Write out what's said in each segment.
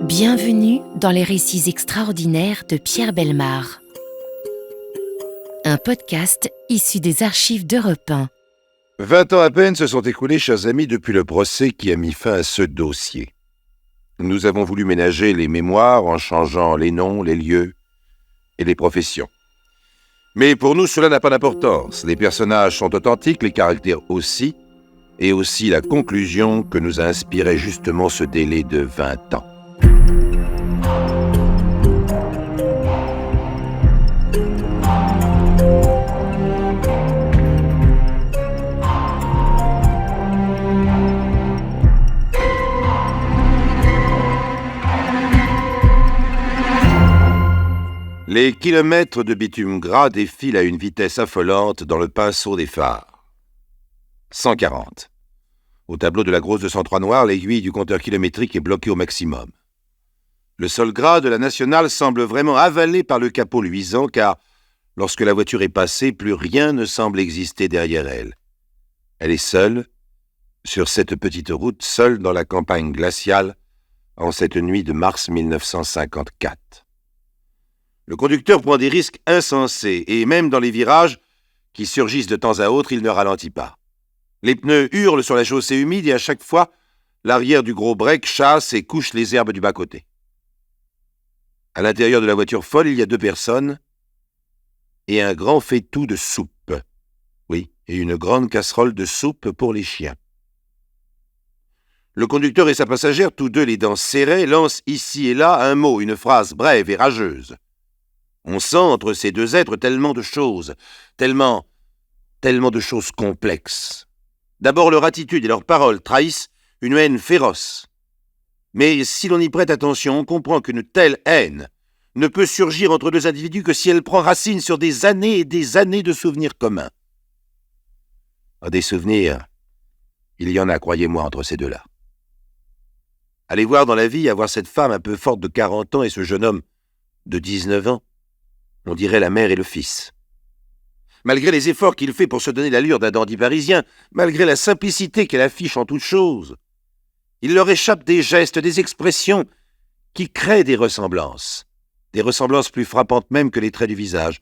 Bienvenue dans les récits extraordinaires de Pierre Bellemare. Un podcast issu des archives d'Europe 1. 20 ans à peine se sont écoulés, chers amis, depuis le procès qui a mis fin à ce dossier. Nous avons voulu ménager les mémoires en changeant les noms, les lieux et les professions. Mais pour nous, cela n'a pas d'importance. Les personnages sont authentiques, les caractères aussi, et aussi la conclusion que nous a inspiré justement ce délai de 20 ans. Les kilomètres de bitume gras défilent à une vitesse affolante dans le pinceau des phares. 140. Au tableau de la grosse 203 noire, l'aiguille du compteur kilométrique est bloquée au maximum. Le sol gras de la nationale semble vraiment avalé par le capot luisant, car lorsque la voiture est passée, plus rien ne semble exister derrière elle. Elle est seule, sur cette petite route, seule dans la campagne glaciale, en cette nuit de mars 1954. Le conducteur prend des risques insensés, et même dans les virages qui surgissent de temps à autre, il ne ralentit pas. Les pneus hurlent sur la chaussée humide et à chaque fois, l'arrière du gros break chasse et couche les herbes du bas-côté. À l'intérieur de la voiture folle, il y a 2 personnes et un grand faitout de soupe. Oui, et une grande casserole de soupe pour les chiens. Le conducteur et sa passagère, tous deux les dents serrées, lancent ici et là un mot, une phrase brève et rageuse. On sent entre ces 2 êtres tellement de choses, tellement de choses complexes. D'abord, leur attitude et leurs paroles trahissent une haine féroce. Mais si l'on y prête attention, on comprend qu'une telle haine ne peut surgir entre 2 individus que si elle prend racine sur des années et des années de souvenirs communs. Des souvenirs, il y en a, croyez-moi, entre ces 2-là. Allez voir dans la vie, avoir cette femme un peu forte de 40 ans et ce jeune homme de 19 ans. On dirait la mère et le fils. Malgré les efforts qu'il fait pour se donner l'allure d'un dandy parisien, malgré la simplicité qu'elle affiche en toutes choses, il leur échappe des gestes, des expressions qui créent des ressemblances plus frappantes même que les traits du visage.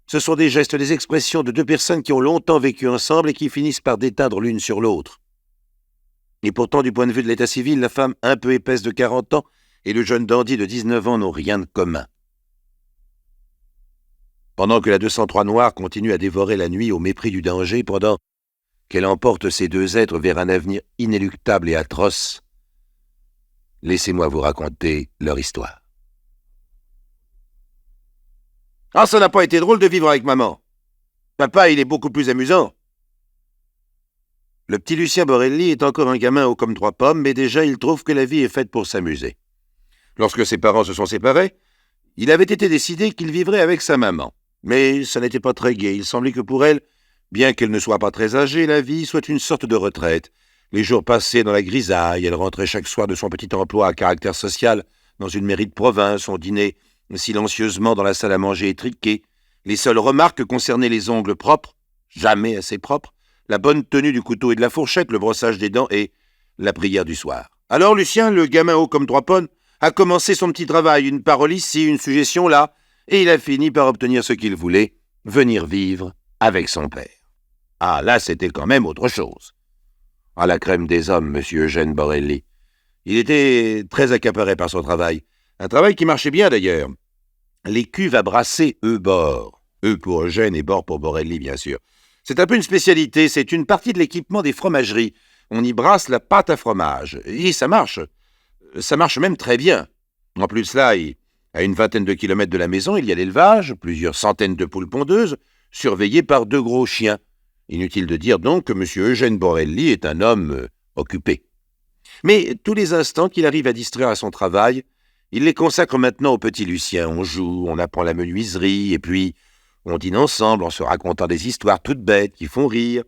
Ce sont des gestes, des expressions de 2 personnes qui ont longtemps vécu ensemble et qui finissent par déteindre l'une sur l'autre. Et pourtant, du point de vue de l'état civil, la femme un peu épaisse de 40 ans et le jeune dandy de 19 ans n'ont rien de commun. Pendant que la 203 noire continue à dévorer la nuit au mépris du danger, pendant qu'elle emporte ces 2 êtres vers un avenir inéluctable et atroce, laissez-moi vous raconter leur histoire. « Ah, ça n'a pas été drôle de vivre avec maman. Papa, il est beaucoup plus amusant. » Le petit Lucien Borelli est encore un gamin haut comme 3 pommes, mais déjà il trouve que la vie est faite pour s'amuser. Lorsque ses parents se sont séparés, il avait été décidé qu'il vivrait avec sa maman. Mais ça n'était pas très gai. Il semblait que pour elle, bien qu'elle ne soit pas très âgée, la vie soit une sorte de retraite. Les jours passés dans la grisaille, elle rentrait chaque soir de son petit emploi à caractère social dans une mairie de province. On dînait silencieusement dans la salle à manger étriquée. Les seules remarques concernaient les ongles propres, jamais assez propres, la bonne tenue du couteau et de la fourchette, le brossage des dents et la prière du soir. Alors Lucien, le gamin haut comme 3 pommes, a commencé son petit travail, une parole ici, une suggestion là, et il a fini par obtenir ce qu'il voulait, venir vivre avec son père. Ah, là, c'était quand même autre chose. Ah, la crème des hommes, monsieur Eugène Borelli. Il était très accaparé par son travail. Un travail qui marchait bien, d'ailleurs. Les cuves à brasser, bord. Pour Eugène et bord pour Borelli, bien sûr. C'est un peu une spécialité, c'est une partie de l'équipement des fromageries. On y brasse la pâte à fromage. Et ça marche. Ça marche même très bien. En plus de cela, à une 20aine de kilomètres de la maison, il y a l'élevage, plusieurs centaines de poules pondeuses, surveillées par 2 gros chiens. Inutile de dire donc que M. Eugène Borelli est un homme occupé. Mais tous les instants qu'il arrive à distraire à son travail, il les consacre maintenant au petit Lucien. On joue, on apprend la menuiserie, et puis on dîne ensemble en se racontant des histoires toutes bêtes qui font rire.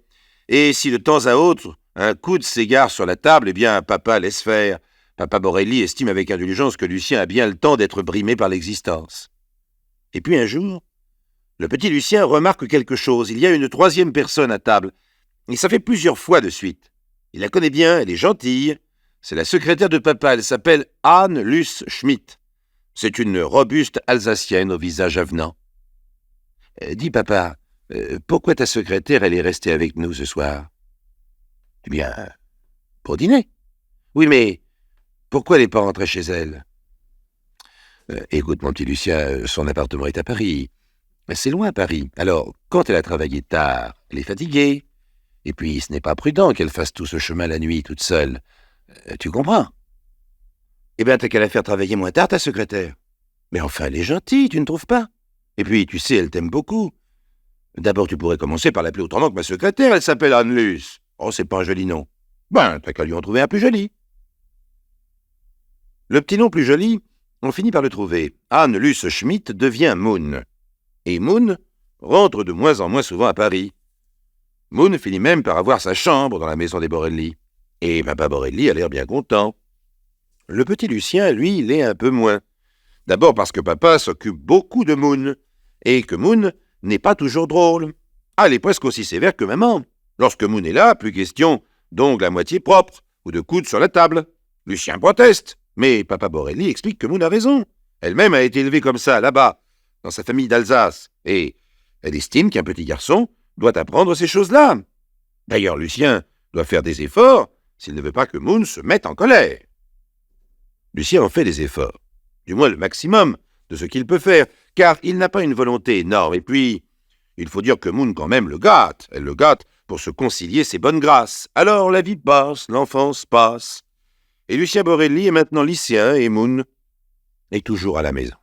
Et si de temps à autre, un coude s'égare sur la table, eh bien, papa laisse faire. Papa Borelli estime avec indulgence que Lucien a bien le temps d'être brimé par l'existence. Et puis un jour, le petit Lucien remarque quelque chose. Il y a une 3e personne à table. Et ça fait plusieurs fois de suite. Il la connaît bien, elle est gentille. C'est la secrétaire de papa, elle s'appelle Anne Luce Schmidt. C'est une robuste Alsacienne au visage avenant. Dis papa, pourquoi ta secrétaire elle est restée avec nous ce soir? Eh bien, pour dîner. Oui, mais pourquoi elle n'est pas rentrée chez elle? Écoute, mon petit Lucien, son appartement est à Paris. C'est loin, Paris. Alors, quand elle a travaillé tard, elle est fatiguée. Et puis, ce n'est pas prudent qu'elle fasse tout ce chemin la nuit, toute seule. Tu comprends? Eh bien, t'as qu'à la faire travailler moins tard, ta secrétaire. Mais enfin, elle est gentille, tu ne trouves pas? Et puis, tu sais, elle t'aime beaucoup. D'abord, tu pourrais commencer par l'appeler autrement que ma secrétaire. Elle s'appelle Anne-Luce. Oh, c'est pas un joli nom. Ben, t'as qu'à lui en trouver un plus joli. Le petit nom plus joli, on finit par le trouver. Anne-Luce Schmidt devient Moon. Et Moon rentre de moins en moins souvent à Paris. Moon finit même par avoir sa chambre dans la maison des Borelli. Et papa Borelli a l'air bien content. Le petit Lucien, lui, l'est un peu moins. D'abord parce que papa s'occupe beaucoup de Moon, et que Moon n'est pas toujours drôle. Ah, elle est presque aussi sévère que maman. Lorsque Moon est là, plus question d'ongles à moitié propres ou de coudes sur la table. Lucien proteste, mais papa Borelli explique que Moon a raison. Elle-même a été élevée comme ça, là-bas, dans sa famille d'Alsace, et elle estime qu'un petit garçon doit apprendre ces choses-là. D'ailleurs, Lucien doit faire des efforts s'il ne veut pas que Moon se mette en colère. Lucien en fait des efforts, du moins le maximum de ce qu'il peut faire, car il n'a pas une volonté énorme, et puis, il faut dire que Moon quand même le gâte, elle le gâte pour se concilier ses bonnes grâces. Alors la vie passe, l'enfance passe, et Lucien Borelli est maintenant lycéen, et Moon est toujours à la maison.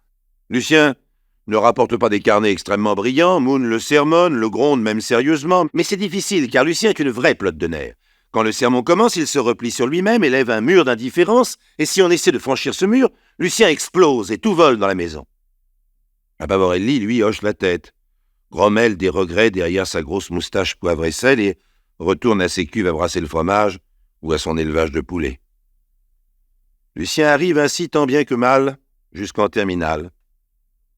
Lucien ne rapporte pas des carnets extrêmement brillants, Moon le sermonne, le gronde même sérieusement, mais c'est difficile, car Lucien est une vraie pelote de nerfs. Quand le sermon commence, il se replie sur lui-même, élève un mur d'indifférence, et si on essaie de franchir ce mur, Lucien explose et tout vole dans la maison. Papa Borelli, lui, hoche la tête, grommelle des regrets derrière sa grosse moustache poivre et sel et retourne à ses cuves à brasser le fromage ou à son élevage de poulets. Lucien arrive ainsi tant bien que mal jusqu'en terminale.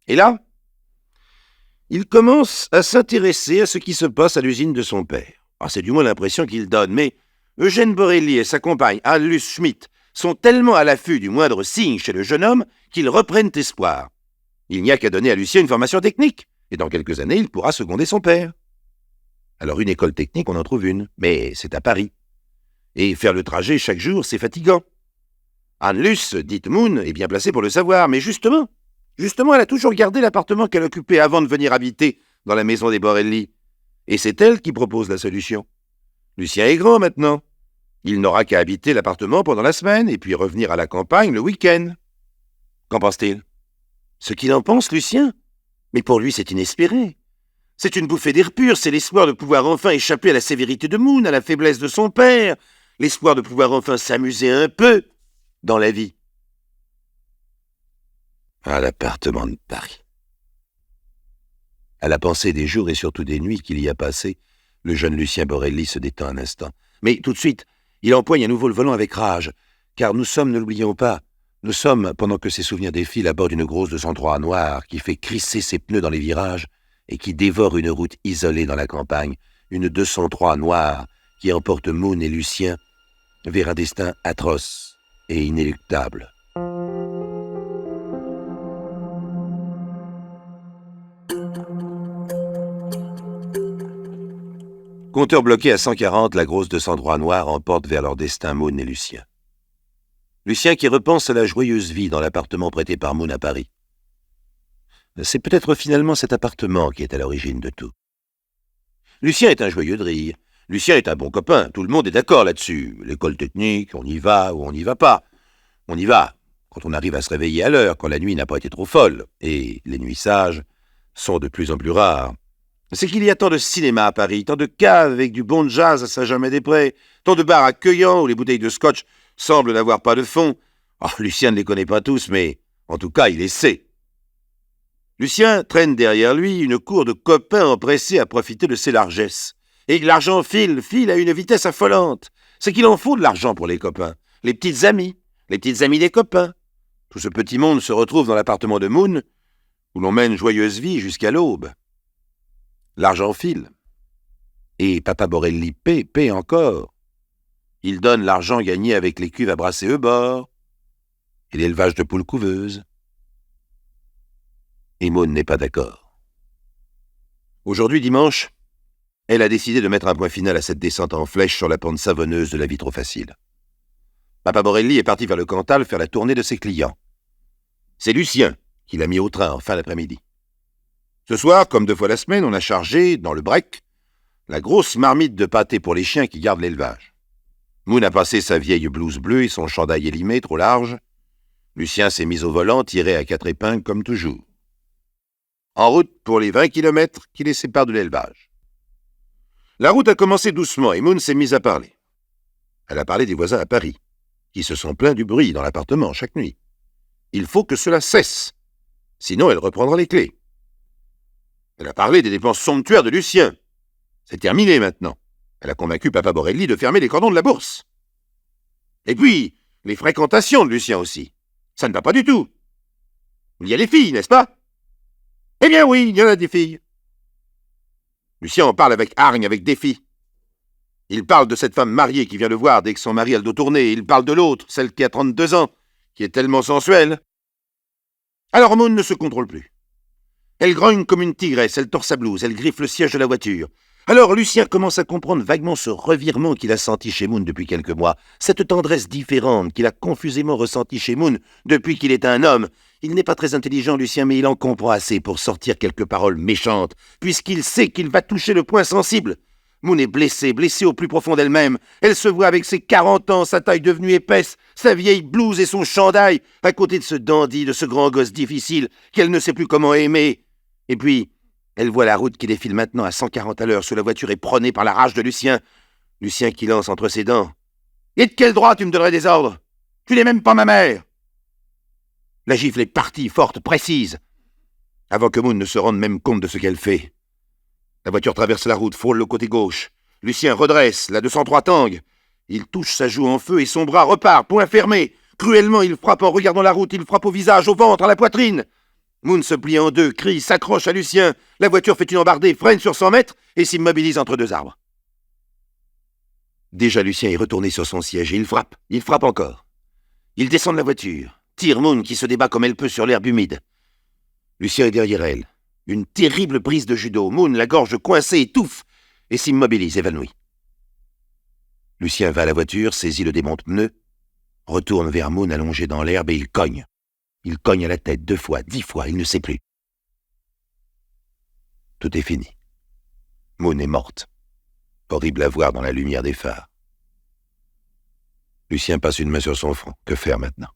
Et là, il commence à s'intéresser à ce qui se passe à l'usine de son père. Ah, c'est du moins l'impression qu'il donne, mais Eugène Borelli et sa compagne Anne-Luce Schmidt sont tellement à l'affût du moindre signe chez le jeune homme qu'ils reprennent espoir. Il n'y a qu'à donner à Lucien une formation technique, et dans quelques années, il pourra seconder son père. Alors une école technique, on en trouve une, mais c'est à Paris. Et faire le trajet chaque jour, c'est fatigant. Anne-Luce, dite Moon, est bien placée pour le savoir, mais justement, elle a toujours gardé l'appartement qu'elle occupait avant de venir habiter dans la maison des Borelli. Et c'est elle qui propose la solution. Lucien est grand maintenant. Il n'aura qu'à habiter l'appartement pendant la semaine et puis revenir à la campagne le week-end. Qu'en pense-t-il? Ce qu'il en pense, Lucien? Mais pour lui, c'est inespéré. C'est une bouffée d'air pur, c'est l'espoir de pouvoir enfin échapper à la sévérité de Moon, à la faiblesse de son père, l'espoir de pouvoir enfin s'amuser un peu dans la vie. À l'appartement de Paris. À la pensée des jours et surtout des nuits qu'il y a passées, le jeune Lucien Borelli se détend un instant. Mais tout de suite, il empoigne à nouveau le volant avec rage, car nous sommes, ne l'oublions pas, nous sommes, pendant que ses souvenirs défilent, à bord d'une grosse 203 noire qui fait crisser ses pneus dans les virages et qui dévore une route isolée dans la campagne, une 203 noire qui emporte Moon et Lucien vers un destin atroce et inéluctable. Compteur bloqué à 140, la grosse 203 noire emporte vers leur destin Moon et Lucien. Lucien qui repense à la joyeuse vie dans l'appartement prêté par Moon à Paris. C'est peut-être finalement cet appartement qui est à l'origine de tout. Lucien est un joyeux de rire. Lucien est un bon copain, tout le monde est d'accord là-dessus. L'école technique, on y va ou on n'y va pas. On y va quand on arrive à se réveiller à l'heure, quand la nuit n'a pas été trop folle. Et les nuits sages sont de plus en plus rares. C'est qu'il y a tant de cinéma à Paris, tant de caves avec du bon jazz à Saint-Germain-des-Prés, tant de bars accueillants où les bouteilles de scotch semblent n'avoir pas de fond. Oh, Lucien ne les connaît pas tous, mais en tout cas, il les sait. Lucien traîne derrière lui une cour de copains empressés à profiter de ses largesses. Et l'argent file à une vitesse affolante. C'est qu'il en faut de l'argent pour les copains. Les petites amies des copains. Tout ce petit monde se retrouve dans l'appartement de Moon, où l'on mène joyeuse vie jusqu'à l'aube. L'argent file. Et papa Borelli paie encore. Il donne l'argent gagné avec les cuves à brasser bord et l'élevage de poules couveuses. Et Moon n'est pas d'accord. Aujourd'hui, dimanche, elle a décidé de mettre un point final à cette descente en flèche sur la pente savonneuse de la vie trop facile. Papa Borelli est parti vers le Cantal faire la tournée de ses clients. C'est Lucien qui l'a mis au train en fin d'après-midi. Ce soir, comme 2 fois la semaine, on a chargé, dans le break, la grosse marmite de pâté pour les chiens qui gardent l'élevage. Moon a passé sa vieille blouse bleue et son chandail élimé trop large. Lucien s'est mis au volant, tiré à 4 épingles comme toujours. En route pour les 20 kilomètres qui les séparent de l'élevage. La route a commencé doucement et Moon s'est mise à parler. Elle a parlé des voisins à Paris, qui se sont plaints du bruit dans l'appartement chaque nuit. Il faut que cela cesse, sinon elle reprendra les clés. Elle a parlé des dépenses somptuaires de Lucien. C'est terminé maintenant. Elle a convaincu Papa Borelli de fermer les cordons de la bourse. Et puis, les fréquentations de Lucien aussi. Ça ne va pas du tout. Il y a les filles, n'est-ce pas? Eh bien oui, il y en a des filles. Lucien en parle avec hargne, avec défi. Il parle de cette femme mariée qui vient le voir dès que son mari a le dos tourné. Il parle de l'autre, celle qui a 32 ans, qui est tellement sensuelle. Alors Moon ne se contrôle plus. Elle grogne comme une tigresse, elle tord sa blouse, elle griffe le siège de la voiture. Alors Lucien commence à comprendre vaguement ce revirement qu'il a senti chez Moon depuis quelques mois, cette tendresse différente qu'il a confusément ressentie chez Moon depuis qu'il est un homme. Il n'est pas très intelligent, Lucien, mais il en comprend assez pour sortir quelques paroles méchantes, puisqu'il sait qu'il va toucher le point sensible. Moon est blessée au plus profond d'elle-même. Elle se voit avec ses 40 ans, sa taille devenue épaisse, sa vieille blouse et son chandail, à côté de ce dandy, de ce grand gosse difficile, qu'elle ne sait plus comment aimer. Et puis, elle voit la route qui défile maintenant à 140 à l'heure sous la voiture éperonnée par la rage de Lucien. Lucien qui lance entre ses dents. « Et de quel droit tu me donnerais des ordres? Tu n'es même pas ma mère !» La gifle est partie, forte, précise, avant que Moon ne se rende même compte de ce qu'elle fait. La voiture traverse la route, frôle le côté gauche. Lucien redresse, la 203 tangue. Il touche sa joue en feu et son bras repart, poing fermé. Cruellement, il frappe en regardant la route, il frappe au visage, au ventre, à la poitrine. Moon se plie en deux, crie, s'accroche à Lucien. La voiture fait une embardée, freine sur 100 mètres et s'immobilise entre 2 arbres. Déjà, Lucien est retourné sur son siège et il frappe encore. Il descend de la voiture, tire Moon qui se débat comme elle peut sur l'herbe humide. Lucien est derrière elle. Une terrible prise de judo. Moon, la gorge coincée, étouffe et s'immobilise, évanoui. Lucien va à la voiture, saisit le démonte-pneus, retourne vers Moon allongé dans l'herbe et il cogne. Il cogne à la tête 2 fois, 10 fois, il ne sait plus. Tout est fini. Moon est morte. Horrible à voir dans la lumière des phares. Lucien passe une main sur son front. Que faire maintenant?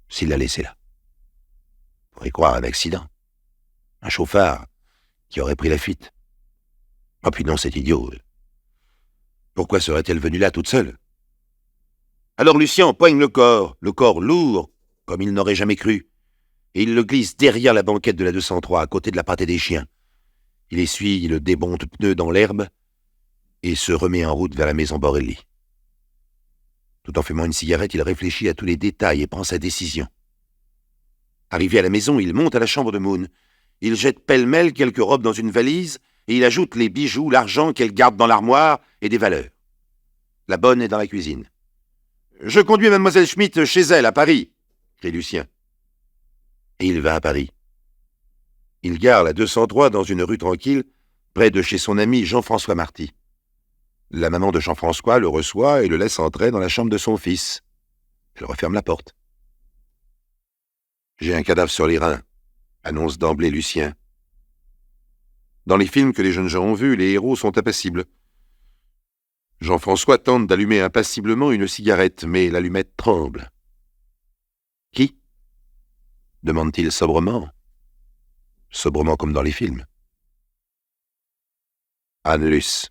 S'il l'a laissé là. On pourrait croire un accident. Un chauffard qui aurait pris la fuite. Oh puis non, c'est idiot. Pourquoi serait-elle venue là toute seule? Alors Lucien empoigne le corps lourd, comme il n'aurait jamais cru, et il le glisse derrière la banquette de la 203, à côté de la pâtée des chiens. Il essuie le démonte-pneu dans l'herbe et se remet en route vers la maison Borelli. Tout en fumant une cigarette, il réfléchit à tous les détails et prend sa décision. Arrivé à la maison, il monte à la chambre de Moon. Il jette pêle-mêle quelques robes dans une valise et il ajoute les bijoux, l'argent qu'elle garde dans l'armoire et des valeurs. La bonne est dans la cuisine. « Je conduis Mademoiselle Schmitt chez elle, à Paris », crie Lucien. Et il va à Paris. Il gare la 203 dans une rue tranquille, près de chez son ami Jean-François Marty. La maman de Jean-François le reçoit et le laisse entrer dans la chambre de son fils. Elle referme la porte. « J'ai un cadavre sur les reins », annonce d'emblée Lucien. Dans les films que les jeunes gens ont vus, les héros sont impassibles. Jean-François tente d'allumer impassiblement une cigarette, mais l'allumette tremble. « Qui » demande-t-il sobrement. Sobrement comme dans les films. « Anne Luce. »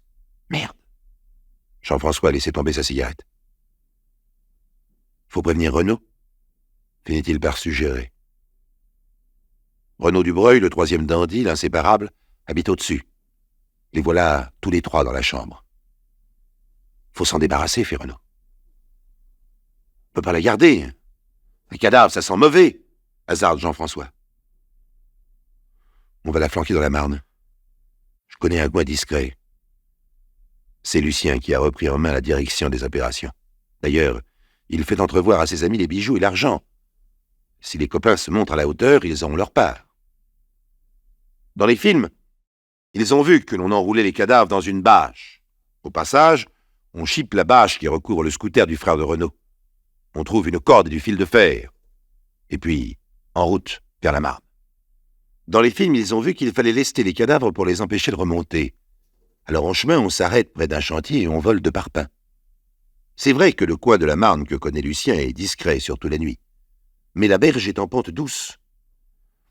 Merde. Jean-François a laissé tomber sa cigarette. « Faut prévenir Renaud » finit-il par suggérer. Renaud Dubreuil, le 3e dandy, l'inséparable, habite au-dessus. Les voilà tous les 3 dans la chambre. Faut s'en débarrasser, fait Renaud. On peut pas la garder. Un cadavre, ça sent mauvais, hasarde Jean-François. On va la flanquer dans la Marne. Je connais un coin discret. C'est Lucien qui a repris en main la direction des opérations. D'ailleurs, il fait entrevoir à ses amis les bijoux et l'argent. Si les copains se montrent à la hauteur, ils auront leur part. Dans les films, ils ont vu que l'on enroulait les cadavres dans une bâche. Au passage, on chipe la bâche qui recouvre le scooter du frère de Renaud. On trouve une corde et du fil de fer. Et puis, en route vers la Marne. Dans les films, ils ont vu qu'il fallait lester les cadavres pour les empêcher de remonter. Alors en chemin, on s'arrête près d'un chantier et on vole de parpaing. C'est vrai que le coin de la Marne que connaît Lucien est discret, surtout la nuit. Mais la berge est en pente douce.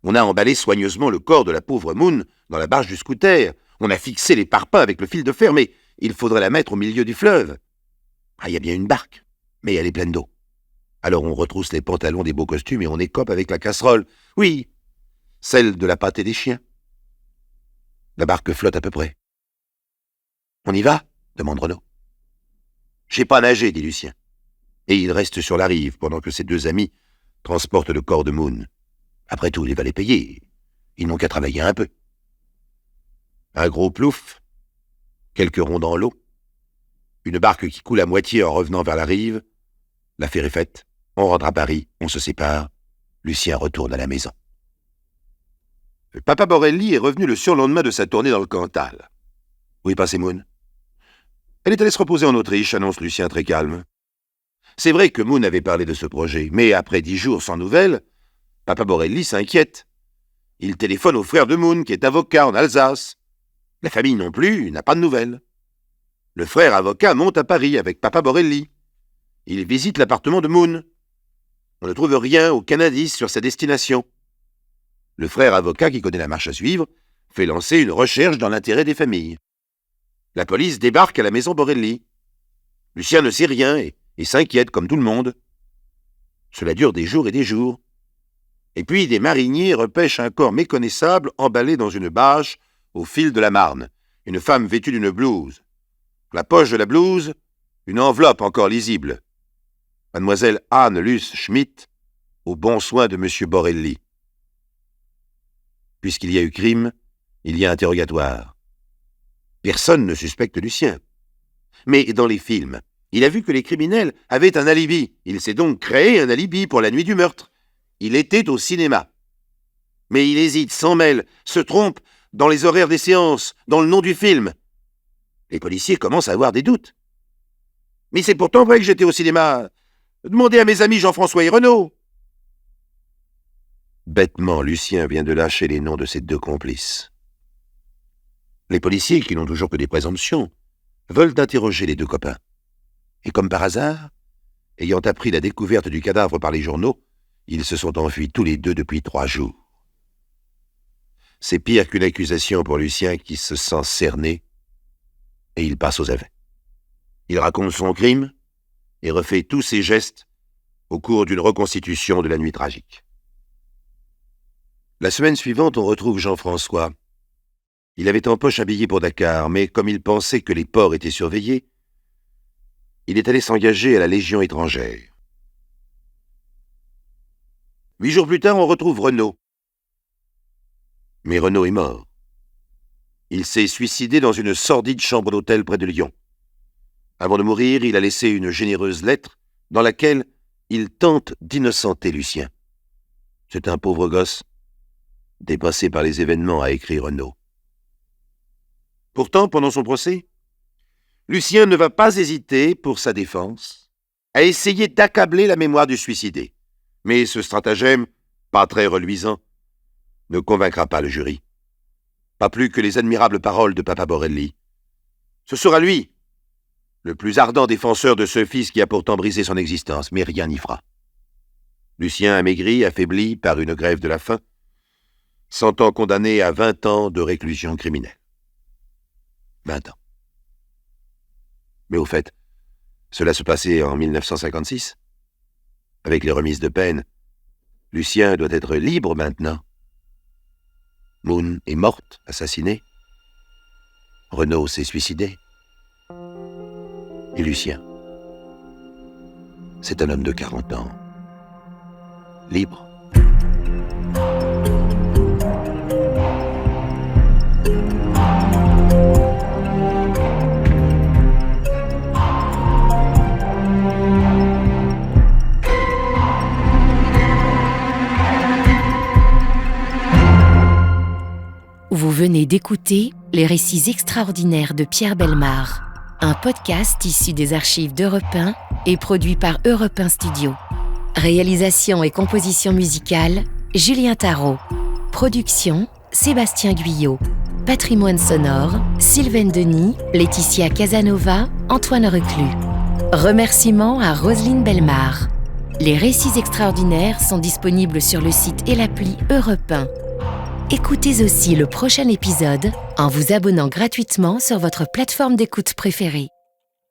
On a emballé soigneusement le corps de la pauvre Moon dans la barge du scooter. On a fixé les parpaings avec le fil de fer, mais il faudrait la mettre au milieu du fleuve. Ah, il y a bien une barque, mais elle est pleine d'eau. Alors on retrousse les pantalons des beaux costumes et on écope avec la casserole. Oui, celle de la pâtée des chiens. La barque flotte à peu près. « On y va ?» demande Renaud. « J'ai pas nagé, dit Lucien. Et il reste sur la rive pendant que ses deux amis transportent le corps de Moon. Après tout, il va les payer. Ils n'ont qu'à travailler un peu. » Un gros plouf, quelques ronds dans l'eau, une barque qui coule à moitié en revenant vers la rive. L'affaire est faite, on rentre à Paris, on se sépare. Lucien retourne à la maison. Papa Borelli est revenu le surlendemain de sa tournée dans le Cantal. « Où est passée Moon ?»« Elle est allée se reposer en Autriche, annonce Lucien très calme. C'est vrai que Moon avait parlé de ce projet, mais après 10 jours sans nouvelles, Papa Borelli s'inquiète. Il téléphone au frère de Moon, qui est avocat en Alsace. La famille non plus n'a pas de nouvelles. Le frère avocat monte à Paris avec Papa Borelli. Il visite l'appartement de Moon. On ne trouve rien, aucun indice sur sa destination. Le frère avocat, qui connaît la marche à suivre, fait lancer une recherche dans l'intérêt des familles. La police débarque à la maison Borelli. Lucien ne sait rien et s'inquiète comme tout le monde. Cela dure des jours et des jours. Et puis des mariniers repêchent un corps méconnaissable emballé dans une bâche au fil de la Marne, une femme vêtue d'une blouse. La poche de la blouse, une enveloppe encore lisible. Mademoiselle Anne Luce Schmidt, aux bons soins de M. Borelli. Puisqu'il y a eu crime, il y a interrogatoire. Personne ne suspecte Lucien. Mais dans les films, il a vu que les criminels avaient un alibi. Il s'est donc créé un alibi pour la nuit du meurtre. Il était au cinéma. Mais il hésite, s'en mêle, se trompe dans les horaires des séances, dans le nom du film. Les policiers commencent à avoir des doutes. Mais c'est pourtant vrai que j'étais au cinéma. Demandez à mes amis Jean-François et Renaud. Bêtement, Lucien vient de lâcher les noms de ses deux complices. Les policiers, qui n'ont toujours que des présomptions, veulent interroger les deux copains. Et comme par hasard, ayant appris la découverte du cadavre par les journaux, ils se sont enfuis tous les deux depuis 3 jours. C'est pire qu'une accusation pour Lucien qui se sent cerné, et il passe aux aveux. Il raconte son crime et refait tous ses gestes au cours d'une reconstitution de la nuit tragique. La semaine suivante, on retrouve Jean-François. Il avait en poche un billet pour Dakar, mais comme il pensait que les ports étaient surveillés, il est allé s'engager à la Légion étrangère. 8 jours plus tard, on retrouve Renaud. Mais Renaud est mort. Il s'est suicidé dans une sordide chambre d'hôtel près de Lyon. Avant de mourir, il a laissé une généreuse lettre dans laquelle il tente d'innocenter Lucien. C'est un pauvre gosse, dépassé par les événements, a écrit Renaud. Pourtant, pendant son procès, Lucien ne va pas hésiter, pour sa défense, à essayer d'accabler la mémoire du suicidé. Mais ce stratagème, pas très reluisant, ne convaincra pas le jury. Pas plus que les admirables paroles de Papa Borelli. Ce sera lui, le plus ardent défenseur de ce fils qui a pourtant brisé son existence, mais rien n'y fera. Lucien, amaigri, affaibli par une grève de la faim, s'entend condamné à 20 ans de réclusion criminelle. 20 ans. Mais au fait, cela se passait en 1956. Avec les remises de peine, Lucien doit être libre maintenant. Moon est morte, assassinée. Renaud s'est suicidé. Et Lucien, c'est un homme de 40 ans, libre. Vous venez d'écouter Les récits extraordinaires de Pierre Bellemare, un podcast issu des archives d'Europe 1 et produit par Europe 1 Studio. Réalisation et composition musicale, Julien Tarot. Production, Sébastien Guyot. Patrimoine sonore, Sylvaine Denis, Laetitia Casanova, Antoine Reclus. Remerciements à Roselyne Bellemare. Les récits extraordinaires sont disponibles sur le site et l'appli Europe 1. Écoutez aussi le prochain épisode en vous abonnant gratuitement sur votre plateforme d'écoute préférée.